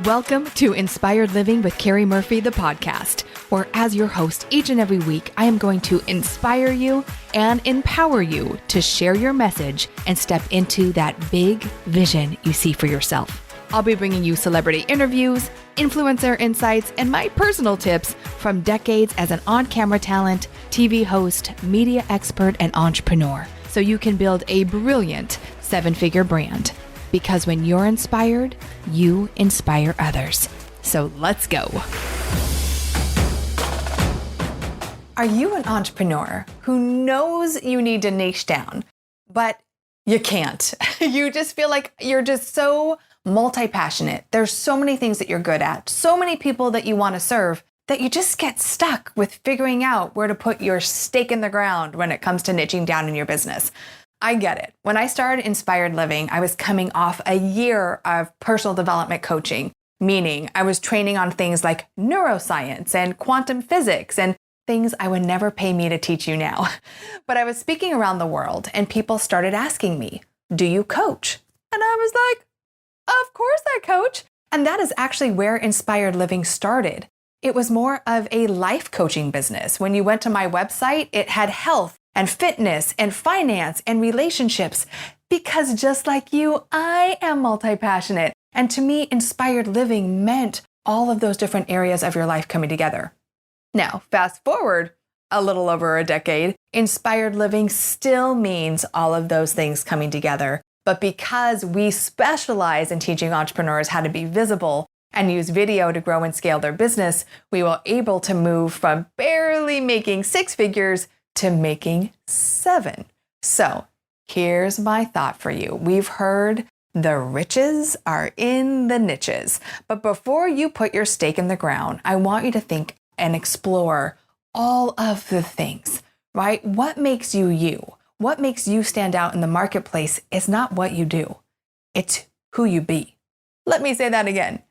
Welcome to Inspired Living with Keri Murphy, the podcast, where as your host each and every week, I am going to inspire you and empower you to share your message and step into that big vision you see for yourself. I'll be bringing you celebrity interviews, influencer insights, and my personal tips from decades as an on-camera talent, TV host, media expert, and entrepreneur, so you can build a brilliant seven-figure brand. Because when you're inspired, you inspire others. So let's go. Are you an entrepreneur who knows you need to niche down, but you can't? You just feel like you're just so multi-passionate. There's so many things that you're good at, so many people that you want to serve, that you just get stuck with figuring out where to put your stake in the ground when it comes to niching down in your business. I get it. When I started Inspired Living, I was coming off a year of personal development coaching, meaning I was training on things like neuroscience and quantum physics and things I would never pay me to teach you now. But I was speaking around the world and people started asking me, do you coach? And I was like, of course I coach. And that is actually where Inspired Living started. It was more of a life coaching business. When you went to my website, it had health and fitness and finance and relationships, because just like you, I am multi-passionate. And to me, Inspired Living meant all of those different areas of your life coming together. Now, fast forward a little over a decade, Inspired Living still means all of those things coming together. But because we specialize in teaching entrepreneurs how to be visible and use video to grow and scale their business, we were able to move from barely making six figures to making 7. So here's my thought for you. We've heard the riches are in the niches. But before you put your stake in the ground, I want you to think and explore all of the things, right? What makes you you? What makes you stand out in the marketplace is not what you do. It's who you be. Let me say that again.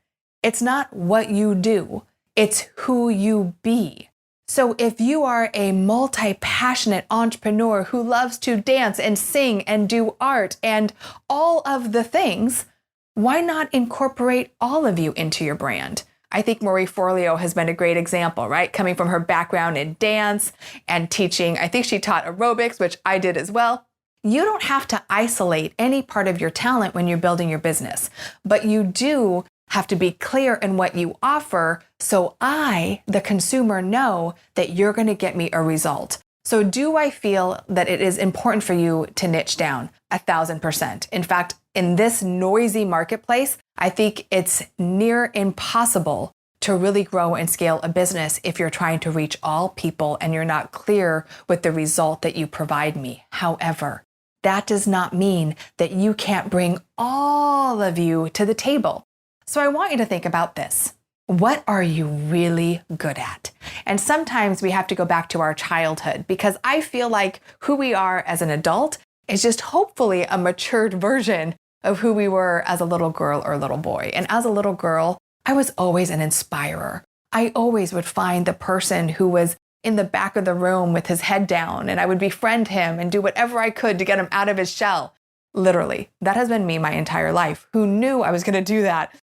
It's not what you do. It's who you be. So if you are a multi-passionate entrepreneur who loves to dance and sing and do art and all of the things, why not incorporate all of you into your brand? I think Marie Forleo has been a great example, right? Coming from her background in dance and teaching. I think she taught aerobics, which I did as well. You don't have to isolate any part of your talent when you're building your business, but you do have to be clear in what you offer so I, the consumer, know that you're going to get me a result. So do I feel that it is important for you to niche down? 1,000%. In fact, in this noisy marketplace, I think it's near impossible to really grow and scale a business if you're trying to reach all people and you're not clear with the result that you provide me. However, that does not mean that you can't bring all of you to the table. So I want you to think about this. What are you really good at? And sometimes we have to go back to our childhood because I feel like who we are as an adult is just hopefully a matured version of who we were as a little girl or little boy. And as a little girl, I was always an inspirer. I always would find the person who was in the back of the room with his head down, and I would befriend him and do whatever I could to get him out of his shell. Literally, that has been me my entire life. Who knew I was going to do that?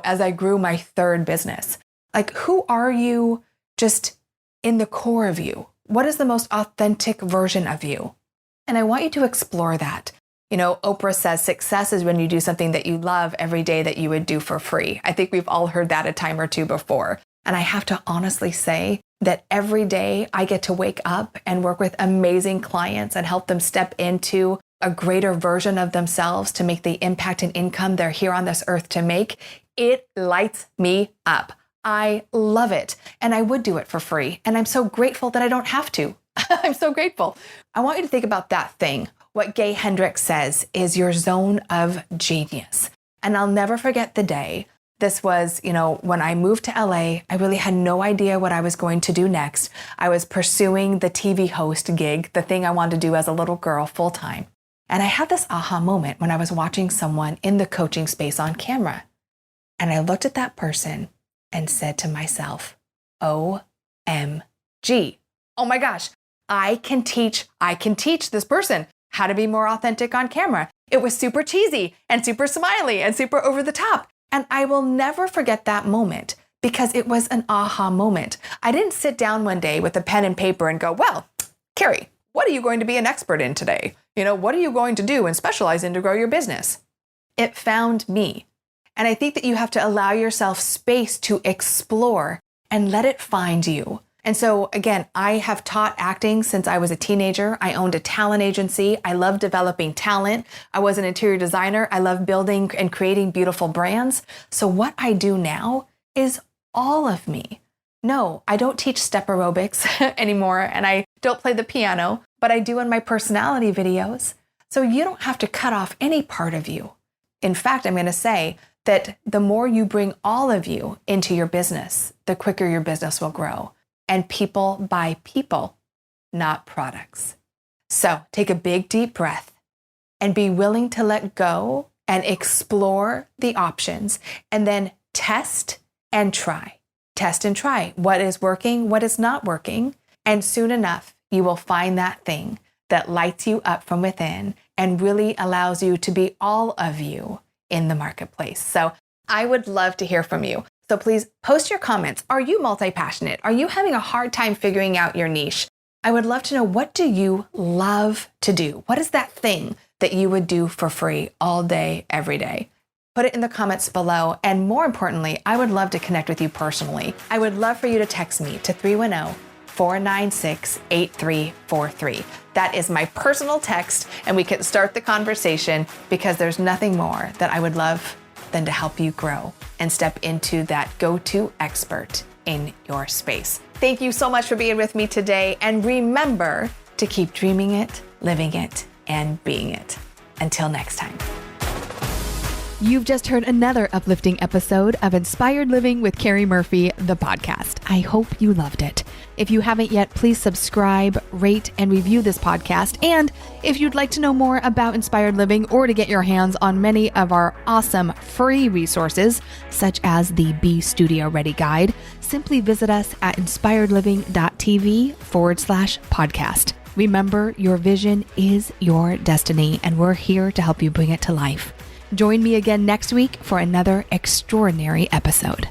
As I grew my third business. Like, who are you just in the core of you? What is the most authentic version of you? And I want you to explore that. Oprah says success is when you do something that you love every day that you would do for free. I think we've all heard that a time or two before. And I have to honestly say that every day I get to wake up and work with amazing clients and help them step into a greater version of themselves to make the impact and income they're here on this earth to make. It lights me up. I love it. And I would do it for free. And I'm so grateful that I don't have to. I'm so grateful. I want you to think about that thing. What Gay Hendricks says is your zone of genius. And I'll never forget the day. This was, when I moved to LA, I really had no idea what I was going to do next. I was pursuing the TV host gig, the thing I wanted to do as a little girl full time. And I had this aha moment when I was watching someone in the coaching space on camera. And I looked at that person and said to myself, OMG, oh my gosh, I can teach this person how to be more authentic on camera. It was super cheesy and super smiley and super over the top. And I will never forget that moment because it was an aha moment. I didn't sit down one day with a pen and paper and go, well, Keri, what are you going to be an expert in today? What are you going to do and specialize in to grow your business? It found me. And I think that you have to allow yourself space to explore and let it find you. And so again, I have taught acting since I was a teenager. I owned a talent agency. I love developing talent. I was an interior designer. I love building and creating beautiful brands. So what I do now is all of me. No, I don't teach step aerobics anymore, and I don't play the piano, but I do in my personality videos. So you don't have to cut off any part of you. In fact, I'm going to say that the more you bring all of you into your business, the quicker your business will grow. And people buy people, not products. So take a big, deep breath and be willing to let go and explore the options, and then test and try. Test and try what is working, what is not working. And soon enough, you will find that thing that lights you up from within and really allows you to be all of you in the marketplace. So I would love to hear from you. So please post your comments. Are you multi-passionate? Are you having a hard time figuring out your niche? I would love to know, what do you love to do? What is that thing that you would do for free all day, every day? Put it in the comments below. And more importantly, I would love to connect with you personally. I would love for you to text me to 310-496-8343. That is my personal text, and we can start the conversation, because there's nothing more that I would love than to help you grow and step into that go-to expert in your space. Thank you so much for being with me today. And remember to keep dreaming it, living it, and being it. Until next time. You've just heard another uplifting episode of Inspired Living with Keri Murphy, the podcast. I hope you loved it. If you haven't yet, please subscribe, rate, and review this podcast. And if you'd like to know more about Inspired Living, or to get your hands on many of our awesome free resources, such as the Be Studio Ready Guide, simply visit us at inspiredliving.tv/podcast. Remember, your vision is your destiny, and we're here to help you bring it to life. Join me again next week for another extraordinary episode.